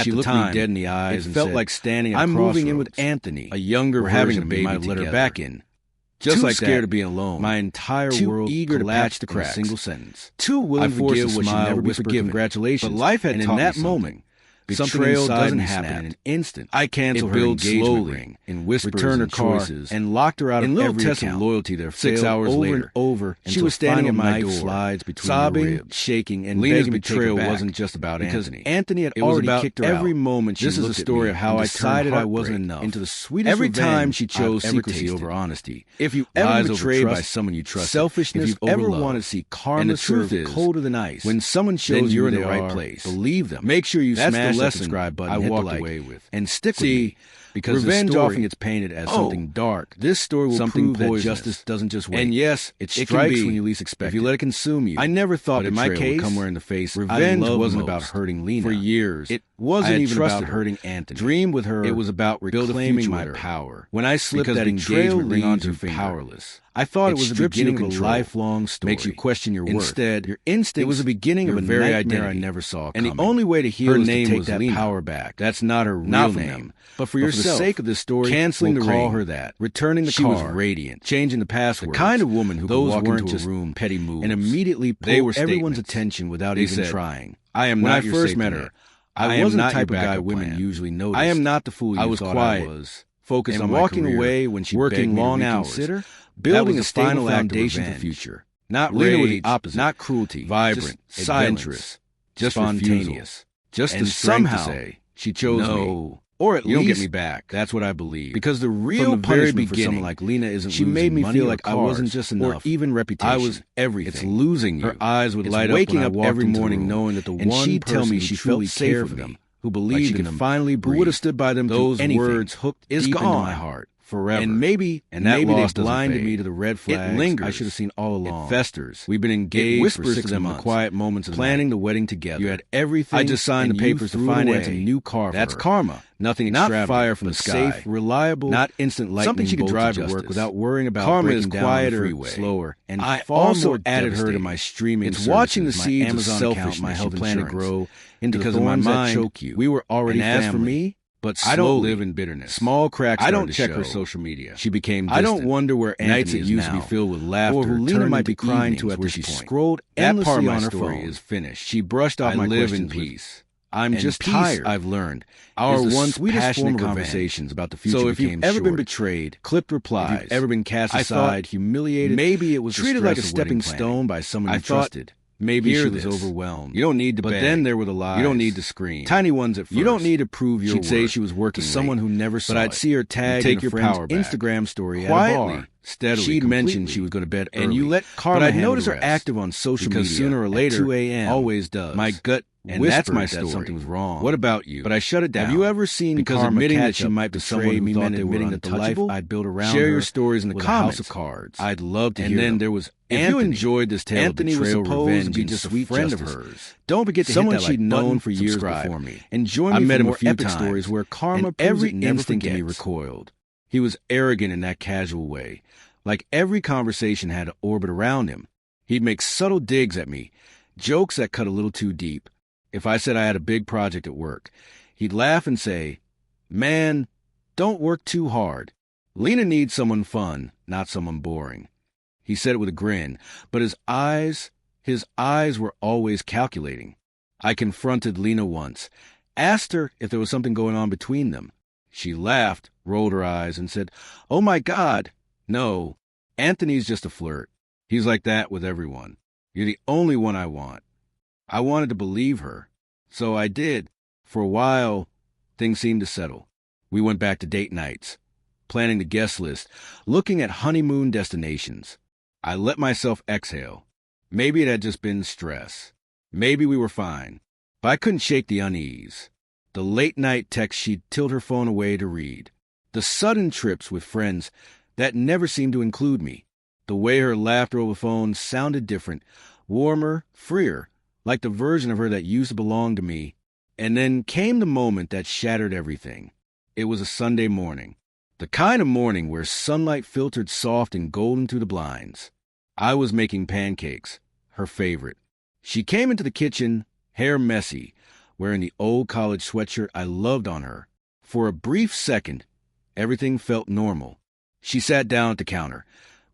She looked me dead in the eyes and felt like standing at a crossroads. I'm moving in with Anthony, a younger version of me. Might let her back in. Just like scared of being alone. My entire world eager to patch the cracks. In a single sentence. Too willing to forgive what she never be forgiven. Congratulations. But life had taught me that moment. Betrayal doesn't happen in an instant. I canceled her engagement ring in whispers, returned her choices, and locked her out of every test of loyalty. There, 6 hours later, she was standing at my door, slides between sobbing, shaking, and Lena's betrayal wasn't just about Anthony. Anthony had already kicked her out. Every moment she looked at me. This is a story of how I decided I wasn't enough. Into the sweetest every time she chose secrecy over honesty. If you ever been betrayed by someone you trust, selfishness, if you ever want to see karma serve colder than ice, when someone shows you're in the right place, believe them. Make sure you smash that subscribe button, I walked away with, and stick with me, because revenge often gets painted as something dark. This story will prove that justice doesn't just wait. And yes, it strikes when you least expect it. If you let it consume you. I never thought in my case would come where in the face. Revenge wasn't about hurting Lena. For years, it wasn't even about hurting Anthony. Dreamed with her. It was about reclaiming my power. When I slipped that engagement ring onto her finger, powerless. I thought it was the beginning of a lifelong story. Makes you question your worth. Instead, your instinct. It was the beginning of a very nightmare I never saw coming. And the only way to heal her name was to take that power back. That's not her real name. But for yourself, for the sake of this story, canceling the ring, call her that. Returning the car. She was radiant. Changing the password. The kind of woman who could walk into a room, petty moves, and immediately pull everyone's attention without even trying. I am not your safety net. When I first met her, I wasn't the type of guy women usually notice. I am not the fool you thought I was. Focused on walking away when she working long hours. Building a final foundation for the future. Not rage, not cruelty, vibrant, adventurous, just spontaneous. Just to somehow she chose me. Or at least, you don't get me back. That's what I believe. Because the real punishment for someone like Lena isn't she made me feel like I wasn't just enough, or even reputation. I was everything. It's losing you. Her eyes would light up waking up every morning knowing that the one she'd tell me she felt safe for them, who believed in them, finally who would have stood by them. Those words hooked deep into my heart. Forever. And maybe they blinded me to the red flags it lingers. I should have seen all along. It festers. We've been engaged for 6 months. In the quiet moments of planning the wedding together. You had everything. I just signed the papers to finance a new car for her. That's karma. Nothing extravagant. Not fire from the sky. Safe, reliable, not instant lightning. Something she could drive to work without worrying about karma breaking down quieter, the freeway. Slower, and I also added her to my streaming. It's watching the seeds of selfishness my health plan to grow into because of my mind choke you. We were already family. As for me, but slowly, I don't live in bitterness. Small cracks. I don't check her social media. She became distant. I don't wonder where nights it used to be filled with laughter, or who Lena might be crying to at this point. Scrolled that part of my story is finished. She brushed off my questions in peace. I'm just tired. I've learned our once passionate conversations about the future. So if you've ever been betrayed, clipped replies, if you've ever been cast aside, humiliated, maybe it was treated like a stepping stone by someone you trusted. Maybe she was overwhelmed. You don't need to beg. But then there were the lies. You don't need to scream. Tiny ones at first. You don't need to prove your worth. She'd say she was working to someone who never saw it. But I'd see her tag in a friend's Instagram story quietly, at a bar. Steadily, she'd mentioned she was going to bed early. And you let karma. But I'd notice her active on social media sooner or later, at 2 a.m. always does. My gut and that's my story. That something was wrong. What about you? But I shut it down. Have you ever seen because admitting that she might betray me meant admitting that the life I'd built around her? Share your stories in the comments. House of cards. I'd love to hear. And then there was If you enjoyed this tale of betrayal, revenge, and just a friend of hers, don't forget to hit that like she'd known for years before me. And join me for more epic stories where karma every instinct can be recoiled. He was arrogant in that casual way. Like every conversation had to orbit around him. He'd make subtle digs at me, jokes that cut a little too deep. If I said I had a big project at work, he'd laugh and say, "Man, don't work too hard. Lena needs someone fun, not someone boring." He said it with a grin, but his eyes were always calculating. I confronted Lena once, asked her if there was something going on between them. She laughed, rolled her eyes, and said, "Oh my God, no, Anthony's just a flirt. He's like that with everyone. You're the only one I want." I wanted to believe her, so I did. For a while, things seemed to settle. We went back to date nights, planning the guest list, looking at honeymoon destinations. I let myself exhale. Maybe it had just been stress. Maybe we were fine, but I couldn't shake the unease. The late-night texts she'd tilt her phone away to read. The sudden trips with friends that never seemed to include me. The way her laughter over the phone sounded different, warmer, freer, like the version of her that used to belong to me. And then came the moment that shattered everything. It was a Sunday morning. The kind of morning where sunlight filtered soft and golden through the blinds. I was making pancakes, her favorite. She came into the kitchen, hair messy, wearing the old college sweatshirt I loved on her. For a brief second, everything felt normal. She sat down at the counter,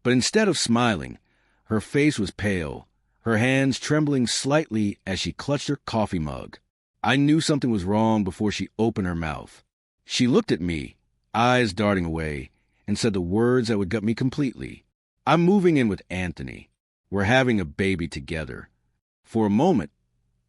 but instead of smiling, her face was pale, her hands trembling slightly as she clutched her coffee mug. I knew something was wrong before she opened her mouth. She looked at me, eyes darting away, and said the words that would gut me completely. "I'm moving in with Anthony. We're having a baby together." For a moment,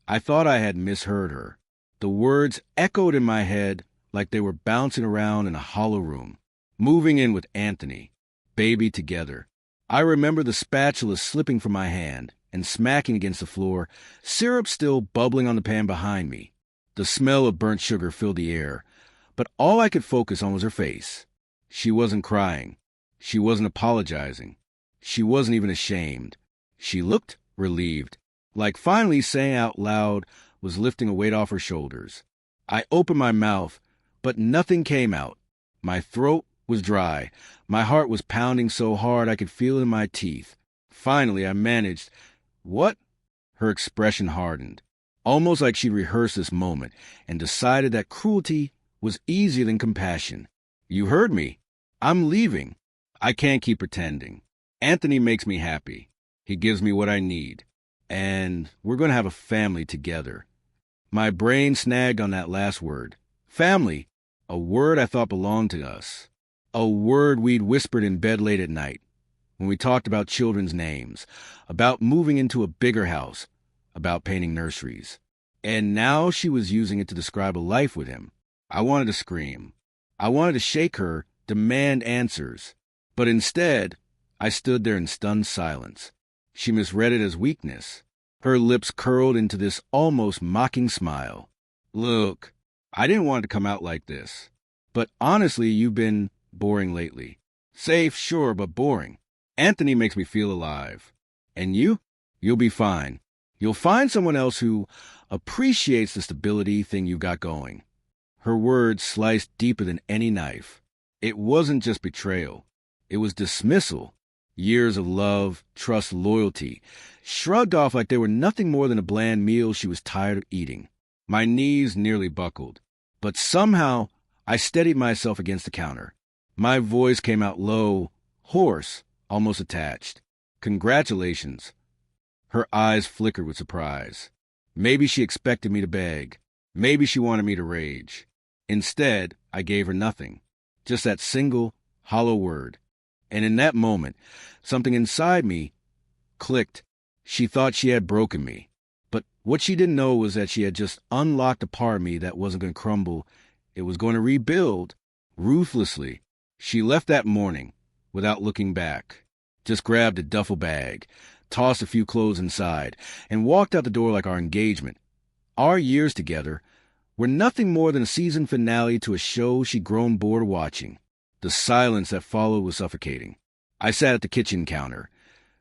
I thought I had misheard her. The words echoed in my head like they were bouncing around in a hollow room. Moving in with Anthony. Baby together. I remember the spatula slipping from my hand and smacking against the floor, syrup still bubbling on the pan behind me. The smell of burnt sugar filled the air, but all I could focus on was her face. She wasn't crying. She wasn't apologizing. She wasn't even ashamed. She looked relieved, like finally saying out loud was lifting a weight off her shoulders. I opened my mouth, but nothing came out. My throat was dry. My heart was pounding so hard I could feel it in my teeth. Finally, I managed. "What?" Her expression hardened, almost like she'd rehearsed this moment and decided that cruelty was easier than compassion. "You heard me. I'm leaving. I can't keep pretending. Anthony makes me happy. He gives me what I need. And we're going to have a family together." My brain snagged on that last word. Family. A word I thought belonged to us. A word we'd whispered in bed late at night, when we talked about children's names, about moving into a bigger house, about painting nurseries. And now she was using it to describe a life with him. I wanted to scream. I wanted to shake her, demand answers. But instead, I stood there in stunned silence. She misread it as weakness. Her lips curled into this almost mocking smile. "Look, I didn't want it to come out like this. But honestly, you've been boring lately. Safe, sure, but boring. Anthony makes me feel alive. And you? You'll be fine. You'll find someone else who appreciates the stability thing you've got going." Her words sliced deeper than any knife. It wasn't just betrayal. It was dismissal. Years of love, trust, loyalty, shrugged off like they were nothing more than a bland meal she was tired of eating. My knees nearly buckled, but somehow I steadied myself against the counter. My voice came out low, hoarse, almost attached. "Congratulations." Her eyes flickered with surprise. Maybe she expected me to beg. Maybe she wanted me to rage. Instead, I gave her nothing. Just that single, hollow word. And in that moment, something inside me clicked. She thought she had broken me. But what she didn't know was that she had just unlocked a part of me that wasn't going to crumble. It was going to rebuild, ruthlessly. She left that morning, without looking back. Just grabbed a duffel bag, tossed a few clothes inside, and walked out the door like our engagement. Our years together were nothing more than a season finale to a show she'd grown bored of watching. The silence that followed was suffocating. I sat at the kitchen counter,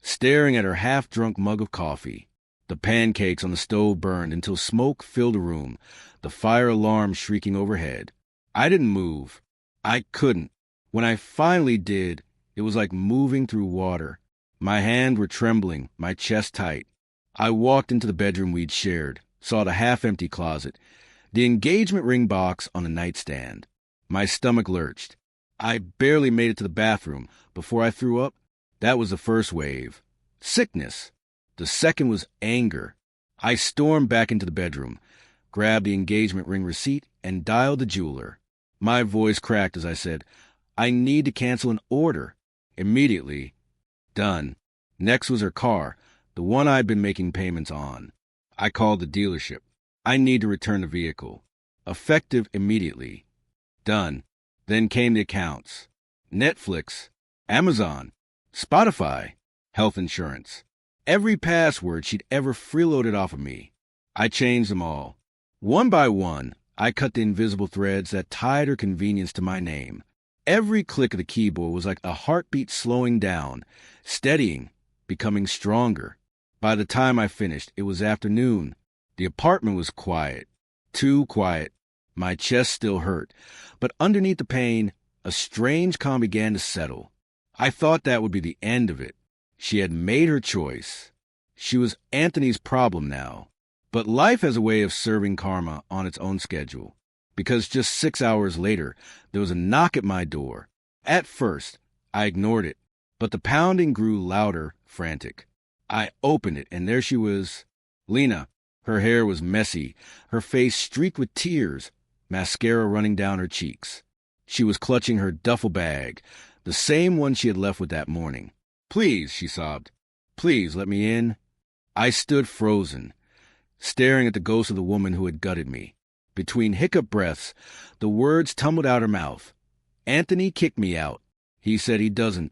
staring at her half-drunk mug of coffee. The pancakes on the stove burned until smoke filled the room, the fire alarm shrieking overhead. I didn't move. I couldn't. When I finally did, it was like moving through water. My hands were trembling, my chest tight. I walked into the bedroom we'd shared, saw the half-empty closet, the engagement ring box on the nightstand. My stomach lurched. I barely made it to the bathroom before I threw up. That was the first wave. Sickness. The second was anger. I stormed back into the bedroom, grabbed the engagement ring receipt, and dialed the jeweler. My voice cracked as I said, "I need to cancel an order." Immediately. Done. Next was her car, the one I'd been making payments on. I called the dealership. "I need to return the vehicle." Effective immediately. Done. Then came the accounts. Netflix, Amazon, Spotify, health insurance. Every password she'd ever freeloaded off of me. I changed them all. One by one, I cut the invisible threads that tied her convenience to my name. Every click of the keyboard was like a heartbeat slowing down, steadying, becoming stronger. By the time I finished, it was afternoon. The apartment was quiet. Too quiet. My chest still hurt, but underneath the pain, a strange calm began to settle. I thought that would be the end of it. She had made her choice. She was Anthony's problem now. But life has a way of serving karma on its own schedule, because just 6 hours later, there was a knock at my door. At first, I ignored it, but the pounding grew louder, frantic. I opened it, and there she was, Lena. Her hair was messy, her face streaked with tears, mascara running down her cheeks. She was clutching her duffel bag, the same one she had left with that morning. "Please," she sobbed. "Please let me in." I stood frozen, staring at the ghost of the woman who had gutted me. Between hiccup breaths, the words tumbled out her mouth. "Anthony kicked me out. He said he doesn't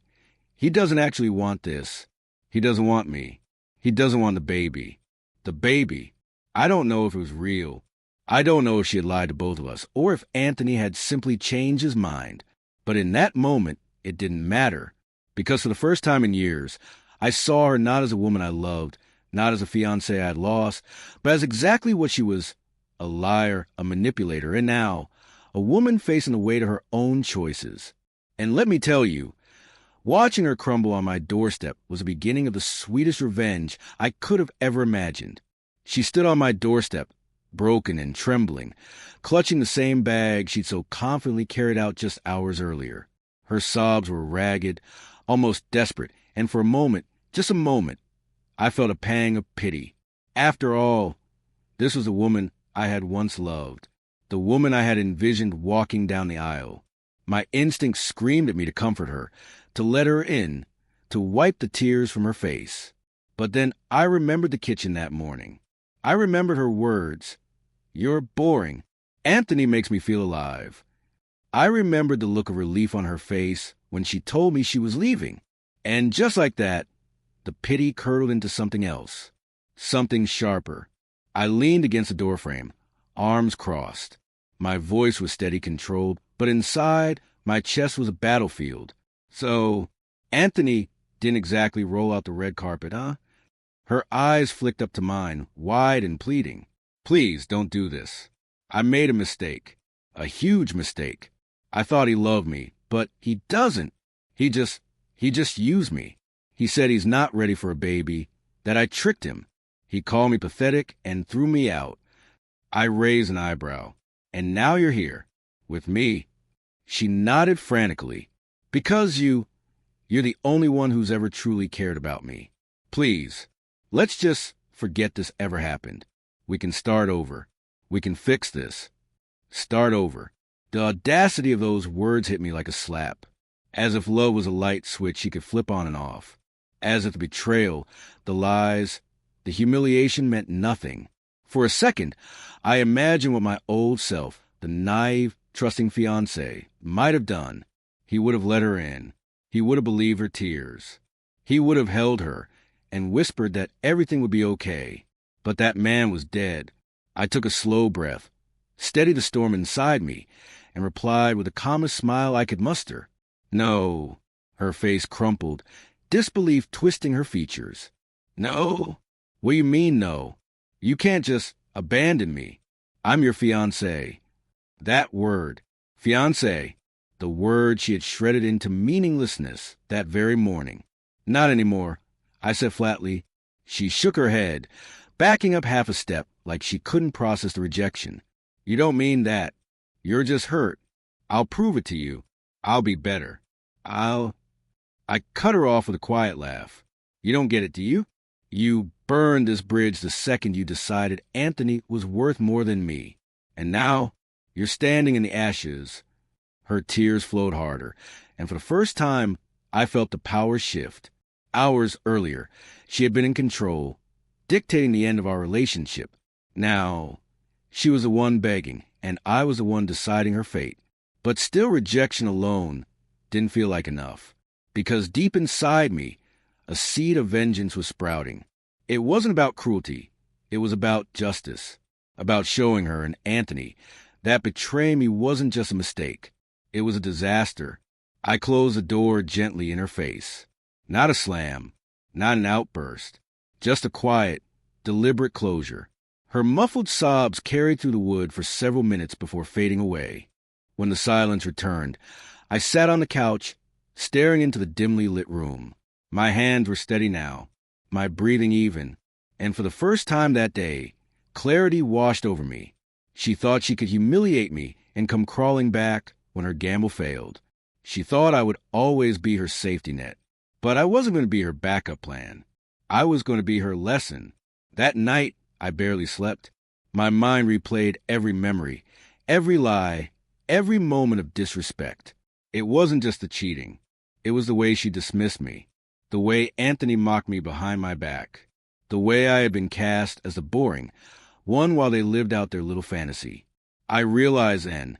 actually want this. He doesn't want me. He doesn't want the baby. The baby. I don't know if it was real. I don't know if she had lied to both of us, or if Anthony had simply changed his mind. But in that moment, it didn't matter, because for the first time in years, I saw her not as a woman I loved, not as a fiancée I had lost, but as exactly what she was: a liar, a manipulator, and now, a woman facing the weight of her own choices. And let me tell you, watching her crumble on my doorstep was the beginning of the sweetest revenge I could have ever imagined. She stood on my doorstep, broken and trembling, clutching the same bag she'd so confidently carried out just hours earlier. Her sobs were ragged, almost desperate, and for a moment, just a moment, I felt a pang of pity. After all, this was the woman I had once loved, the woman I had envisioned walking down the aisle. My instinct screamed at me to comfort her, to let her in, to wipe the tears from her face. But then I remembered the kitchen that morning. I remembered her words, "You're boring. Anthony makes me feel alive." I remembered the look of relief on her face when she told me she was leaving. And just like that, the pity curdled into something else, something sharper. I leaned against the doorframe, arms crossed. My voice was steady, controlled, but inside, my chest was a battlefield. "So, Anthony didn't exactly roll out the red carpet, huh?" Her eyes flicked up to mine, wide and pleading. "Please don't do this. I made a mistake. A huge mistake. I thought he loved me, but he doesn't. He just used me. He said he's not ready for a baby, that I tricked him. He called me pathetic and threw me out." I raised an eyebrow. "And now you're here, with me." She nodded frantically. "Because you're the only one who's ever truly cared about me. Please, let's just forget this ever happened. We can start over. We can fix this. Start over." The audacity of those words hit me like a slap, as if love was a light switch she could flip on and off, as if the betrayal, the lies, the humiliation meant nothing. For a second, I imagined what my old self, the naive, trusting fiancé, might have done. He would have let her in. He would have believed her tears. He would have held her and whispered that everything would be okay. But that man was dead. I took a slow breath, steadied the storm inside me, and replied with the calmest smile I could muster. "No." Her face crumpled, disbelief twisting her features. "No? What do you mean, no? You can't just abandon me. I'm your fiancé." That word, fiancé, the word she had shredded into meaninglessness that very morning. "Not anymore," I said flatly. She shook her head, backing up half a step like she couldn't process the rejection. "You don't mean that. You're just hurt. I'll prove it to you. I'll be better. I cut her off with a quiet laugh. "You don't get it, do you? You burned this bridge the second you decided Anthony was worth more than me. And now you're standing in the ashes." Her tears flowed harder, and for the first time, I felt the power shift. Hours earlier, she had been in control, dictating the end of our relationship. Now, she was the one begging, and I was the one deciding her fate. But still, rejection alone didn't feel like enough, because deep inside me, a seed of vengeance was sprouting. It wasn't about cruelty. It was about justice, about showing her and Anthony that betraying me wasn't just a mistake. It was a disaster. I closed the door gently in her face. Not a slam, not an outburst, just a quiet, deliberate closure. Her muffled sobs carried through the wood for several minutes before fading away. When the silence returned, I sat on the couch, staring into the dimly lit room. My hands were steady now, my breathing even, and for the first time that day, Clarity washed over me. She thought she could humiliate me and come crawling back when her gamble failed. She thought I would always be her safety net. But I wasn't going to be her backup plan. I was going to be her lesson. That night, I barely slept. My mind replayed every memory, every lie, every moment of disrespect. It wasn't just the cheating. It was the way she dismissed me, the way Anthony mocked me behind my back, the way I had been cast as the boring one while they lived out their little fantasy. I realized then,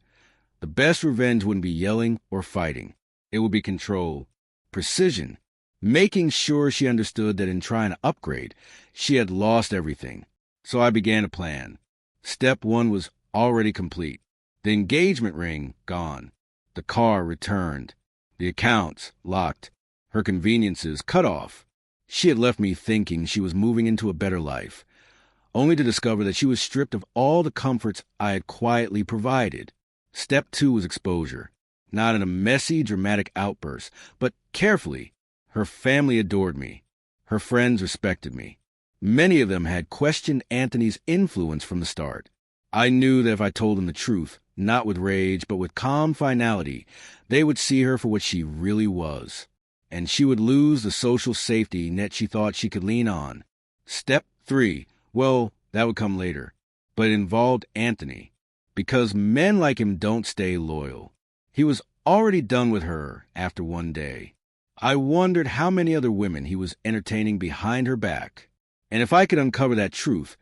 the best revenge wouldn't be yelling or fighting. It would be control, precision, making sure she understood that in trying to upgrade, she had lost everything. So I began a plan. Step 1 was already complete. The engagement ring gone. The car returned. The accounts locked. Her conveniences cut off. She had left me thinking she was moving into a better life, only to discover that she was stripped of all the comforts I had quietly provided. Step 2 was exposure. Not in a messy, dramatic outburst, but carefully. Her family adored me. Her friends respected me. Many of them had questioned Anthony's influence from the start. I knew that if I told them the truth, not with rage, but with calm finality, they would see her for what she really was. And she would lose the social safety net she thought she could lean on. Step 3, well, that would come later. But it involved Anthony. Because men like him don't stay loyal. He was already done with her after one day. I wondered how many other women he was entertaining behind her back. And if I could uncover that truth,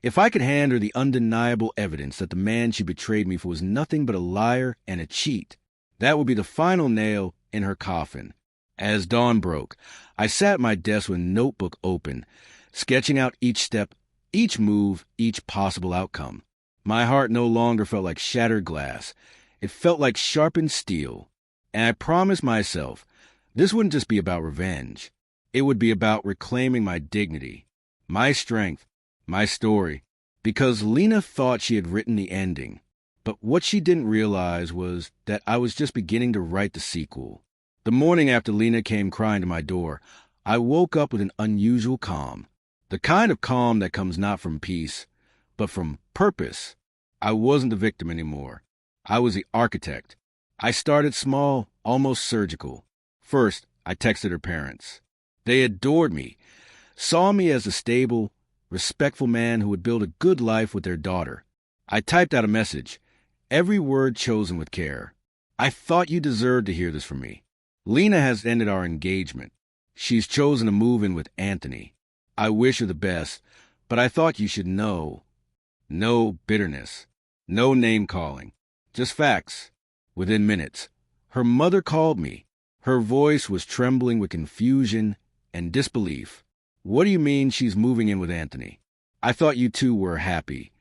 if I could hand her the undeniable evidence that the man she betrayed me for was nothing but a liar and a cheat, that would be the final nail in her coffin. As dawn broke, I sat at my desk with a notebook open, sketching out each step, each move, each possible outcome. My heart no longer felt like shattered glass. It felt like sharpened steel. And I promised myself, this wouldn't just be about revenge. It would be about reclaiming my dignity, my strength, my story. Because Lena thought she had written the ending. But what she didn't realize was that I was just beginning to write the sequel. The morning after Lena came crying to my door, I woke up with an unusual calm. The kind of calm that comes not from peace, but from purpose. I wasn't the victim anymore. I was the architect. I started small, almost surgical. First, I texted her parents. They adored me, saw me as a stable, respectful man who would build a good life with their daughter. I typed out a message, every word chosen with care. I thought you deserved to hear this from me. Lena has ended our engagement. She's chosen to move in with Anthony. I wish her the best, but I thought you should know. No bitterness. No name-calling. Just facts. Within minutes, her mother called me. Her voice was trembling with confusion and disbelief. What do you mean she's moving in with Anthony? I thought you two were happy.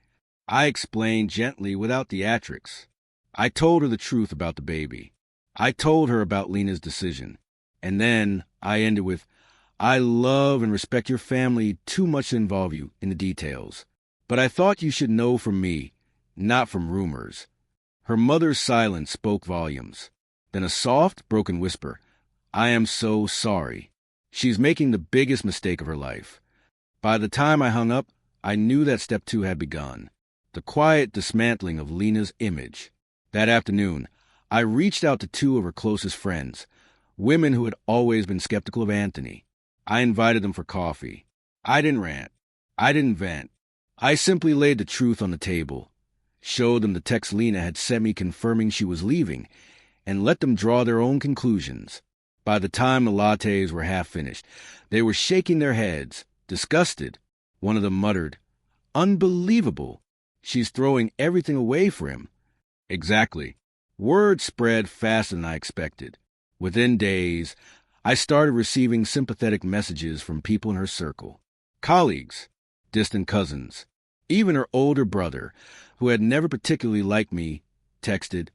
I explained gently without theatrics. I told her the truth about the baby. I told her about Lena's decision. And then I ended with, I love and respect your family too much to involve you in the details. But I thought you should know from me, not from rumors. Her mother's silence spoke volumes. Then a soft, broken whisper, I am so sorry. She's making the biggest mistake of her life. By the time I hung up, I knew that step 2 had begun. The quiet dismantling of Lena's image. That afternoon, I reached out to 2 of her closest friends, women who had always been skeptical of Anthony. I invited them for coffee. I didn't rant. I didn't vent. I simply laid the truth on the table, showed them the text Lena had sent me confirming she was leaving, and let them draw their own conclusions. By the time the lattes were half finished, they were shaking their heads, disgusted. One of them muttered, Unbelievable. She's throwing everything away for him. Exactly. Word spread faster than I expected. Within days, I started receiving sympathetic messages from people in her circle. Colleagues, distant cousins, even her older brother, who had never particularly liked me, texted,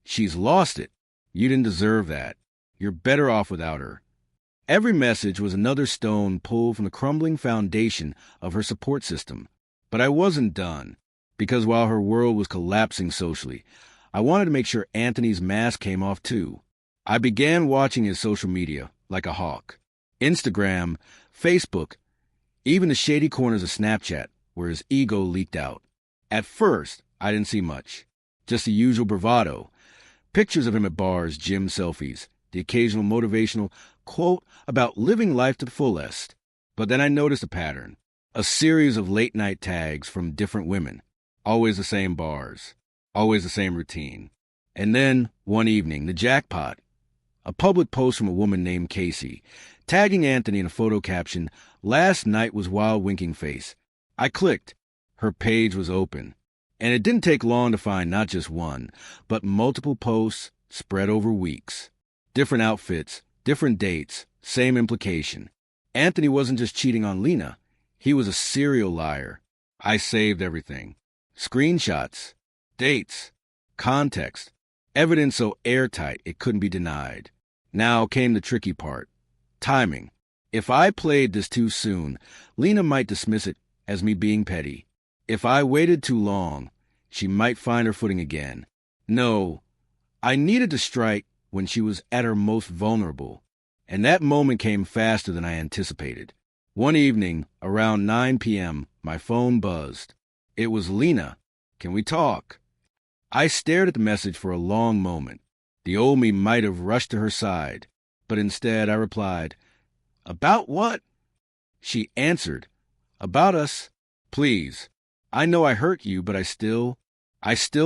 She's lost it. You didn't deserve that. You're better off without her. Every message was another stone pulled from the crumbling foundation of her support system. But I wasn't done, because while her world was collapsing socially, I wanted to make sure Anthony's mask came off too. I began watching his social media like a hawk. Instagram, Facebook, even the shady corners of Snapchat where his ego leaked out. At first, I didn't see much. Just the usual bravado. Pictures of him at bars, gym selfies, the occasional motivational quote about living life to the fullest. But then I noticed a pattern. A series of late-night tags from different women. Always the same bars. Always the same routine. And then, one evening, the jackpot. A public post from a woman named Casey, tagging Anthony in a photo caption, "Last night was wild winking face." I clicked. Her page was open. And it didn't take long to find not just one, but multiple posts spread over weeks. Different outfits, different dates, same implication. Anthony wasn't just cheating on Lena. He was a serial liar. I saved everything. Screenshots, dates, context, evidence so airtight it couldn't be denied. Now came the tricky part. Timing. If I played this too soon, Lena might dismiss it as me being petty. If I waited too long, she might find her footing again. No, I needed to strike when she was at her most vulnerable. And that moment came faster than I anticipated. One evening, around 9 p.m., my phone buzzed. It was Lena. "Can we talk?" I stared at the message for a long moment. The old me might have rushed to her side, but instead I replied, "About what?" She answered, "About us. Please. I know I hurt you, but I still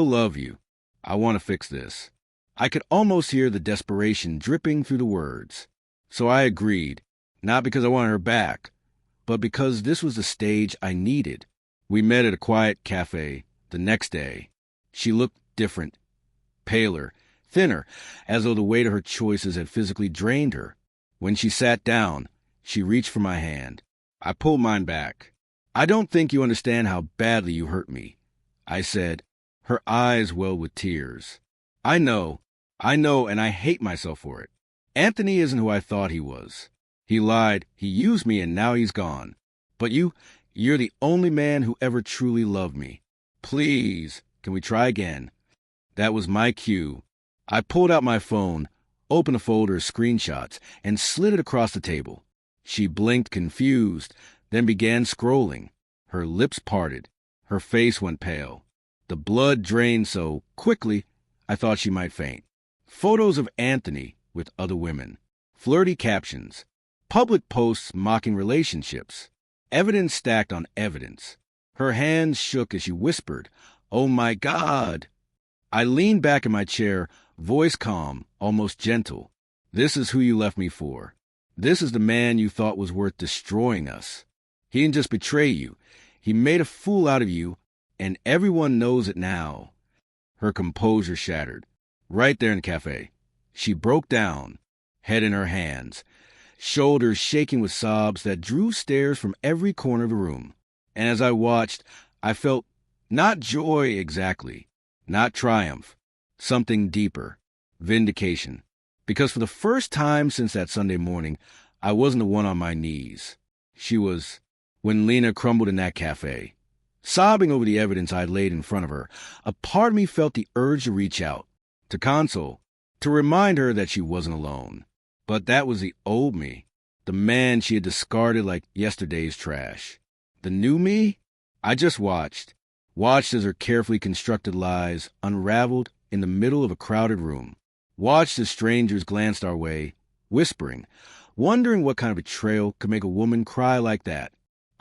love you. I want to fix this." I could almost hear the desperation dripping through the words. So I agreed, not because I wanted her back, but because this was the stage I needed. We met at a quiet cafe the next day. She looked different, paler, thinner, as though the weight of her choices had physically drained her. When she sat down, she reached for my hand. I pulled mine back. "I don't think you understand how badly you hurt me," I said. Her eyes welled with tears. I know, and I hate myself for it. Anthony isn't who I thought he was. He lied, he used me, and now he's gone. But you're the only man who ever truly loved me. Please, can we try again?" That was my cue. I pulled out my phone, opened a folder of screenshots, and slid it across the table. She blinked confused, then began scrolling. Her lips parted. Her face went pale. The blood drained so quickly, I thought she might faint. Photos of Anthony with other women. Flirty captions. Public posts mocking relationships. Evidence stacked on evidence. Her hands shook as she whispered, "Oh my God!" I leaned back in my chair, voice calm, almost gentle. "This is who you left me for. This is the man you thought was worth destroying us. He didn't just betray you. He made a fool out of you, and everyone knows it now." Her composure shattered. Right there in the cafe. She broke down, head in her hands, shoulders shaking with sobs that drew stares from every corner of the room. And as I watched, I felt not joy exactly, not triumph, something deeper, vindication. Because for the first time since that Sunday morning, I wasn't the one on my knees. She was. When Lena crumbled in that cafe, sobbing over the evidence I laid in front of her, a part of me felt the urge to reach out, to console, to remind her that she wasn't alone. But that was the old me, the man she had discarded like yesterday's trash. The new me? I just watched as her carefully constructed lies unraveled in the middle of a crowded room. Watched as strangers glanced our way, whispering, wondering what kind of betrayal could make a woman cry like that.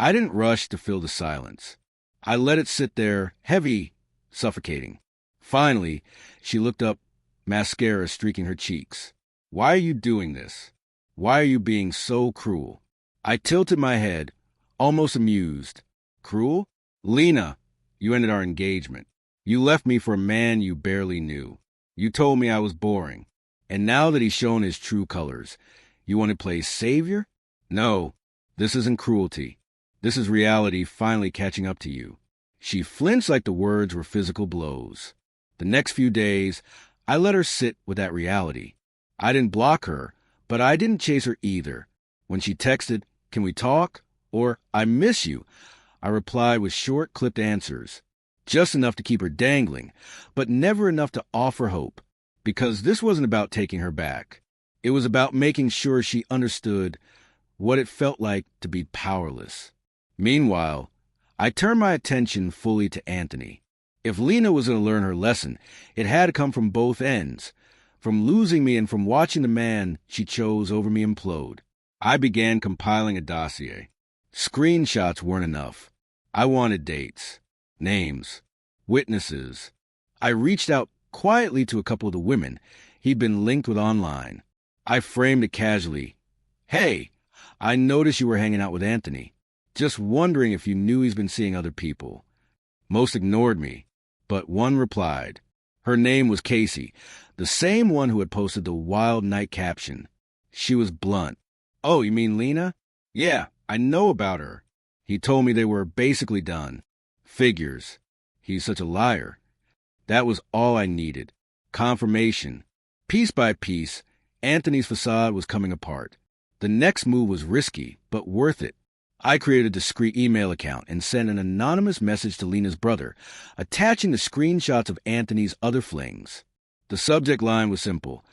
I didn't rush to fill the silence. I let it sit there, heavy, suffocating. Finally, she looked up, mascara streaking her cheeks. "Why are you doing this? Why are you being so cruel?" I tilted my head, almost amused. "Cruel? Lena, you ended our engagement. You left me for a man you barely knew. You told me I was boring. And now that he's shown his true colors, you want to play savior? No, this isn't cruelty. This is reality finally catching up to you." She flinched like the words were physical blows. The next few days, I let her sit with that reality. I didn't block her, but I didn't chase her either. When she texted, "Can we talk?" or "I miss you," I replied with short, clipped answers. Just enough to keep her dangling, but never enough to offer hope. Because this wasn't about taking her back. It was about making sure she understood what it felt like to be powerless. Meanwhile, I turned my attention fully to Anthony. If Lena was going to learn her lesson, it had to come from both ends, from losing me and from watching the man she chose over me implode. I began compiling a dossier. Screenshots weren't enough. I wanted dates, names, witnesses. I reached out quietly to a couple of the women he'd been linked with online. I framed it casually. Hey, I noticed you were hanging out with Anthony. Just wondering if you knew he's been seeing other people. Most ignored me, but one replied. Her name was Casey, the same one who had posted the wild night caption. She was blunt. Oh, you mean Lena? Yeah, I know about her. He told me they were basically done. Figures. He's such a liar. That was all I needed. Confirmation. Piece by piece, Anthony's facade was coming apart. The next move was risky, but worth it. I created a discreet email account and sent an anonymous message to Lena's brother, attaching the screenshots of Anthony's other flings. The subject line was simple.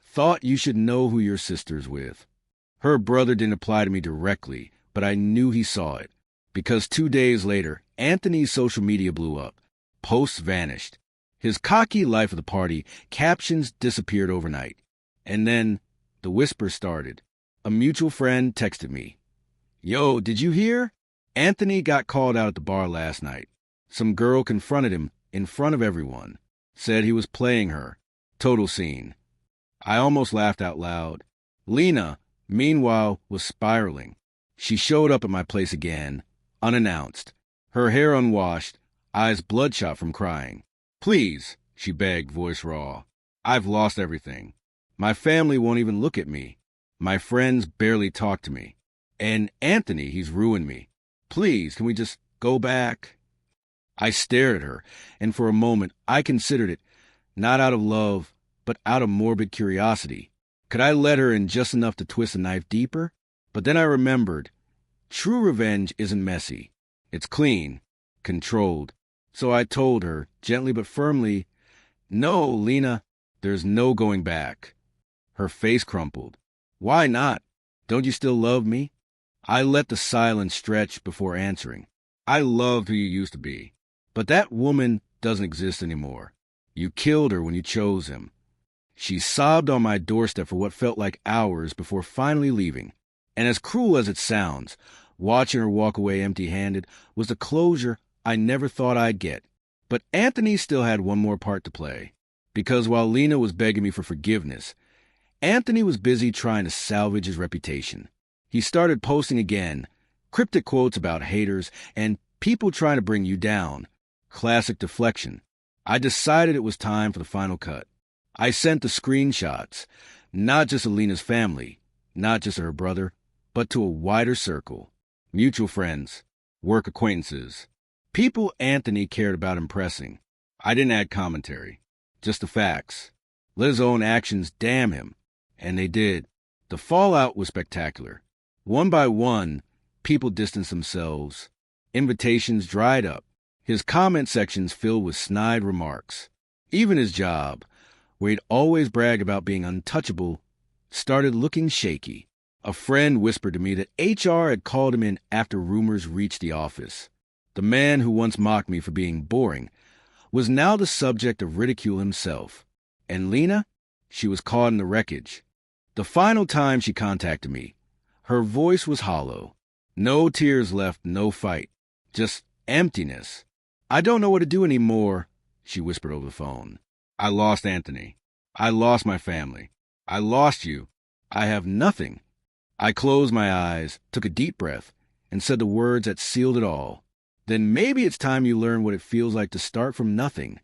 Thought you should know who your sister's with. Her brother didn't apply to me directly, but I knew he saw it. Because 2 days later, Anthony's social media blew up. Posts vanished. His cocky life of the party captions disappeared overnight. And then the whisper started. A mutual friend texted me. Yo, did you hear? Anthony got called out at the bar last night. Some girl confronted him in front of everyone. Said he was playing her. Total scene. I almost laughed out loud. Lena, meanwhile, was spiraling. She showed up at my place again, unannounced. Her hair unwashed, eyes bloodshot from crying. Please, she begged, voice raw. I've lost everything. My family won't even look at me. My friends barely talk to me. And Anthony, he's ruined me. Please, can we just go back? I stared at her, and for a moment I considered it, not out of love, but out of morbid curiosity. Could I let her in just enough to twist the knife deeper? But then I remembered, true revenge isn't messy. It's clean, controlled. So I told her, gently but firmly, no, Lena, there's no going back. Her face crumpled. Why not? Don't you still love me? I let the silence stretch before answering. I loved who you used to be. But that woman doesn't exist anymore. You killed her when you chose him. She sobbed on my doorstep for what felt like hours before finally leaving. And as cruel as it sounds, watching her walk away empty-handed was the closure I never thought I'd get. But Anthony still had one more part to play. Because while Lena was begging me for forgiveness, Anthony was busy trying to salvage his reputation. He started posting again, cryptic quotes about haters and people trying to bring you down. Classic deflection. I decided it was time for the final cut. I sent the screenshots, not just to Lena's family, not just to her brother, but to a wider circle. Mutual friends, work acquaintances, people Anthony cared about impressing. I didn't add commentary, just the facts. Let his own actions damn him. And they did. The fallout was spectacular. One by one, people distanced themselves. Invitations dried up. His comment sections filled with snide remarks. Even his job, where he'd always bragged about being untouchable, started looking shaky. A friend whispered to me that HR had called him in after rumors reached the office. The man who once mocked me for being boring was now the subject of ridicule himself. And Lena? She was caught in the wreckage. The final time she contacted me, her voice was hollow. No tears left, no fight. Just emptiness. I don't know what to do anymore, she whispered over the phone. I lost Anthony. I lost my family. I lost you. I have nothing. I closed my eyes, took a deep breath, and said the words that sealed it all. Then maybe it's time you learn what it feels like to start from nothing.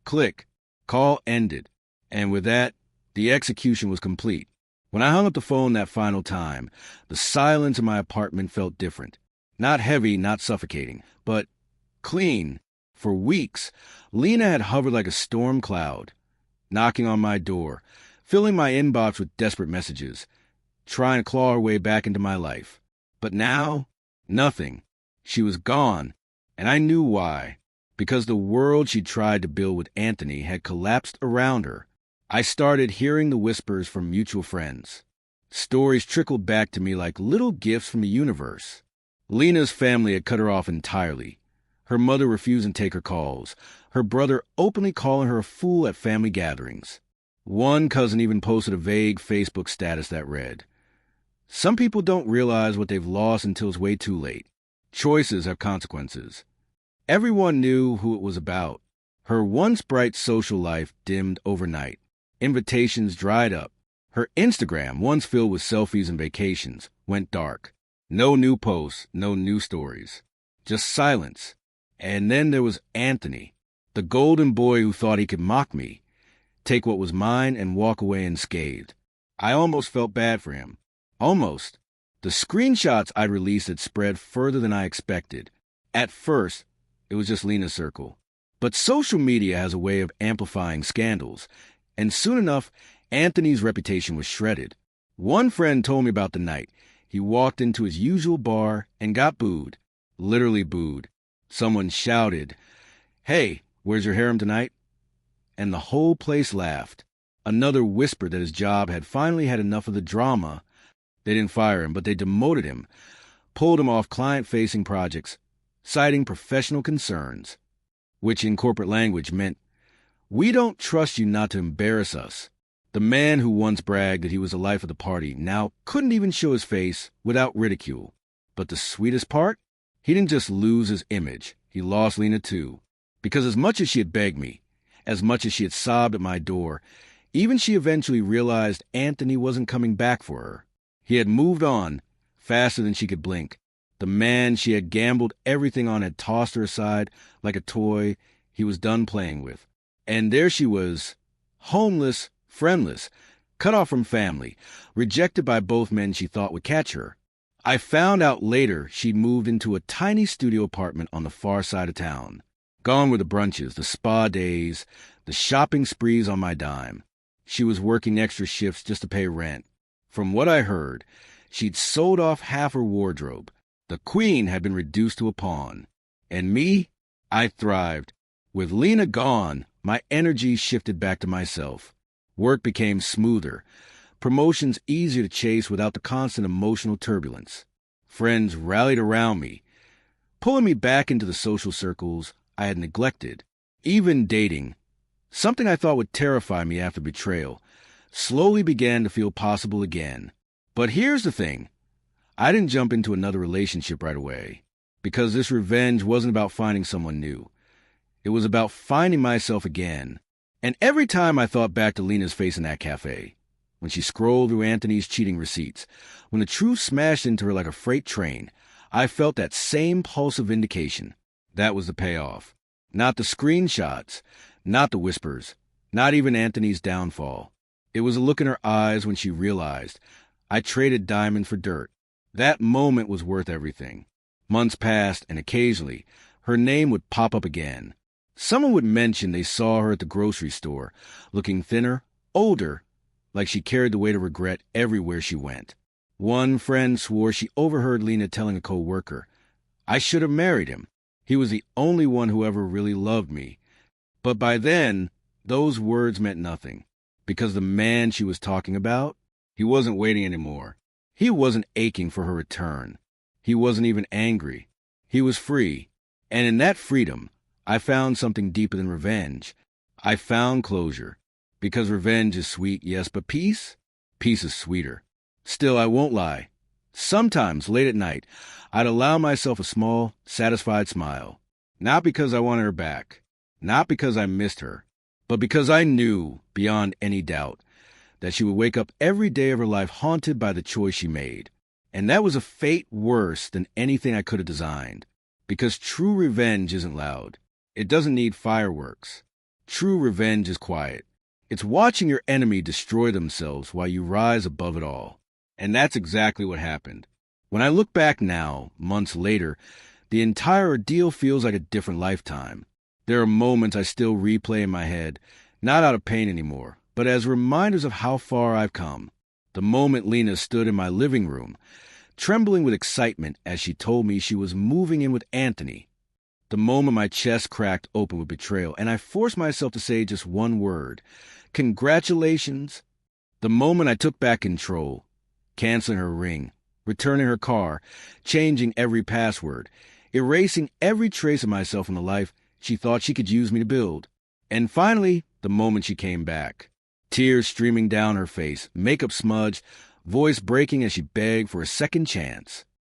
Click. Call ended. And with that, the execution was complete. When I hung up the phone that final time, the silence in my apartment felt different. Not heavy, not suffocating, but clean. For weeks, Lena had hovered like a storm cloud, knocking on my door, filling my inbox with desperate messages, trying to claw her way back into my life. But now, nothing. She was gone, and I knew why. Because the world she tried to build with Anthony had collapsed around her. I started hearing the whispers from mutual friends. Stories trickled back to me like little gifts from the universe. Lena's family had cut her off entirely. Her mother refusing to take her calls. Her brother openly calling her a fool at family gatherings. One cousin even posted a vague Facebook status that read, "Some people don't realize what they've lost until it's way too late. Choices have consequences." Everyone knew who it was about. Her once bright social life dimmed overnight. Invitations dried up. Her Instagram, once filled with selfies and vacations, went dark. No new posts, no new stories. Just silence. And then there was Anthony, the golden boy who thought he could mock me, take what was mine and walk away unscathed. I almost felt bad for him. Almost. The screenshots I'd released had spread further than I expected. At first, it was just Lena's circle. But social media has a way of amplifying scandals, and soon enough, Anthony's reputation was shredded. One friend told me about the night. He walked into his usual bar and got booed. Literally booed. Someone shouted, "Hey, where's your harem tonight?" And the whole place laughed. Another whispered that his job had finally had enough of the drama. They didn't fire him, but they demoted him, pulled him off client-facing projects, citing professional concerns, which in corporate language meant, "We don't trust you not to embarrass us." The man who once bragged that he was the life of the party now couldn't even show his face without ridicule. But the sweetest part? He didn't just lose his image, he lost Lena too. Because as much as she had begged me, as much as she had sobbed at my door, even she eventually realized Anthony wasn't coming back for her. He had moved on faster than she could blink. The man she had gambled everything on had tossed her aside like a toy he was done playing with. And there she was, homeless, friendless, cut off from family, rejected by both men she thought would catch her. I found out later she'd moved into a tiny studio apartment on the far side of town. Gone were the brunches, the spa days, the shopping sprees on my dime. She was working extra shifts just to pay rent. From what I heard, she'd sold off half her wardrobe. The queen had been reduced to a pawn. And me? I thrived. With Lena gone, my energy shifted back to myself. Work became smoother. Promotions easier to chase without the constant emotional turbulence. Friends rallied around me, pulling me back into the social circles I had neglected. Even dating, something I thought would terrify me after betrayal, slowly began to feel possible again. But here's the thing. I didn't jump into another relationship right away, because this revenge wasn't about finding someone new. It was about finding myself again. And every time I thought back to Lena's face in that cafe, when she scrolled through Anthony's cheating receipts, when the truth smashed into her like a freight train, I felt that same pulse of vindication. That was the payoff. Not the screenshots, not the whispers, not even Anthony's downfall. It was a look in her eyes when she realized I traded diamond for dirt. That moment was worth everything. Months passed, and occasionally, her name would pop up again. Someone would mention they saw her at the grocery store, looking thinner, older, like she carried the weight of regret everywhere she went. One friend swore she overheard Lena telling a co-worker, "I should have married him. He was the only one who ever really loved me." But by then, those words meant nothing, because the man she was talking about, he wasn't waiting anymore. He wasn't aching for her return. He wasn't even angry. He was free. And in that freedom, I found something deeper than revenge. I found closure. Because revenge is sweet, yes, but peace? Peace is sweeter. Still, I won't lie. Sometimes, late at night, I'd allow myself a small, satisfied smile. Not because I wanted her back. Not because I missed her. But because I knew, beyond any doubt, that she would wake up every day of her life haunted by the choice she made. And that was a fate worse than anything I could have designed. Because true revenge isn't loud. It doesn't need fireworks. True revenge is quiet. It's watching your enemy destroy themselves while you rise above it all. And that's exactly what happened. When I look back now, months later, the entire ordeal feels like a different lifetime. There are moments I still replay in my head, not out of pain anymore, but as reminders of how far I've come. The moment Lena stood in my living room, trembling with excitement as she told me she was moving in with Anthony. The moment my chest cracked open with betrayal, and I forced myself to say just one word, "Congratulations." The moment I took back control, canceling her ring, returning her car, changing every password, erasing every trace of myself in the life she thought she could use me to build. And finally, the moment she came back. Tears streaming down her face, makeup smudged, voice breaking as she begged for a second chance.